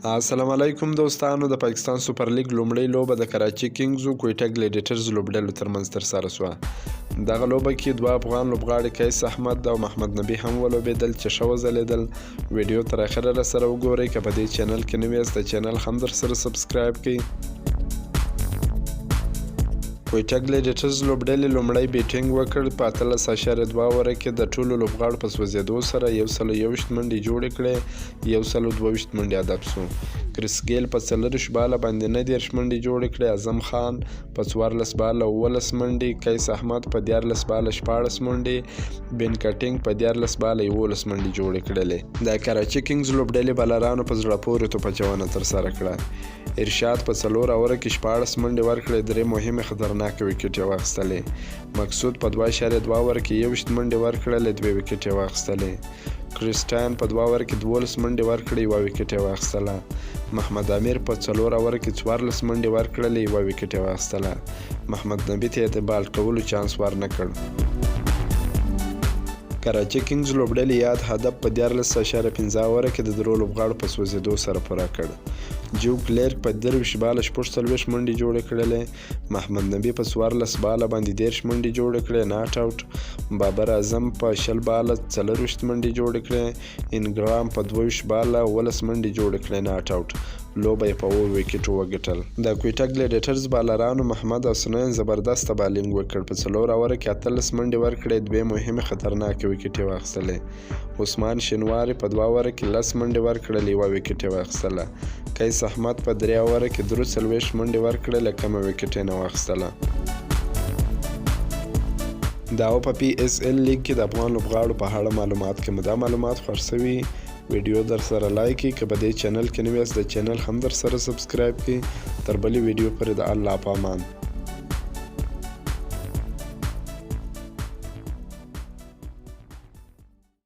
السلام علیکم دوستانو. د پاکستان سوپر لیګ لومړۍ لوبه د کراچي کینګزو کویټه ګلیډیټرز لوبډلو ترمنځ ترسره شوه. دغه لوبه کې دوه افغان لوبغاړي قیس احمد او محمد نبي هم ولوبېدل چې ښه وځلېدل. ویډیو تر اخره راسره وګورئ. که په دې چینل کې نوي یاست د چینل هم درسره سبسکرایب کړئ. کویټه ګلیډیټرز لوبډلې لومړی بیټینګ وکړ. په 18.2 اوره کې د ټولو لوبغاړو په سوځېدو سره 121 منډې جوړې کړې. 122 منډې هدف سو. کریس ګیل په 40 باله باندې 19 منډې جوړې کړې. اعظم خان په 14 باله 19 منډې. قیس احمد په 14 باله 14 منډې. بن کټینګ په 14 باله 11 منډې جوړې کړلې. د کراچي کینګز لوبډلې بالرانو په زړه پورې توپچونه ترسره کړه. ارشاد په 4 اوره کې 14 منډې ورکړې. 3 مهمې خطرناکې وکټې واخیستلې. مقصود په 2.2 اوره کې 21 منډې ورکړلې. 2 وکټې واخیستلې. کریسټیان په 2 اوره کې 12 منډې ورکړې. 1 وکټې واخیستله. محمد امیر په 4 اوره کې 14 منډې ورکړلې. 1 وکټې واخیستله. محمد نبي ته د بال کولو چانس ورنه کړ. کراچي کینګز لوبډلې یاد هدف په 14.5 اوره کې د درو لوبغاړو په سوځېدو سره پوره کړ. جو کلیرک په 23 باله 40 منډې جوړې کړلې. محمد نبي په 14 باله باندې 13 منډې جوړې کړې. ناټ اوټ. بابر اعظم په 20 باله 40 منډې جوړې کړې. انګرام په 22 باله 19 منډې جوړې کړې. ناټ اوټ. لوبه یې په 9 وکټو وګټل. د کویټه ګلیډیټرز بالرانو محمد او سنین زبردسته بالینګ وکړ. په 4 اوره کې 18 منډې ورکړې. 2 مهمې خطرناکې وکټې واخیستلې. عثمان شینواري په 2 اوره کې 10 منډې ورکړلې. 1 وکټې واخیستله. قیس احمد په 3 اوره کې 43 منډې ورکړلې. کمه وکټې نه واخیستله. دا په پی اس ال لیګ کې د افغان لوبغاړو په اړه معلومات کې مو دا معلومات خوښ شوي ویډیو در سره لایک کړئ. که په دې چینل کې نوي یاست د چینل هم در سره سبسکرایب کړئ. تر بلې ویډیو پورې د الله په امان.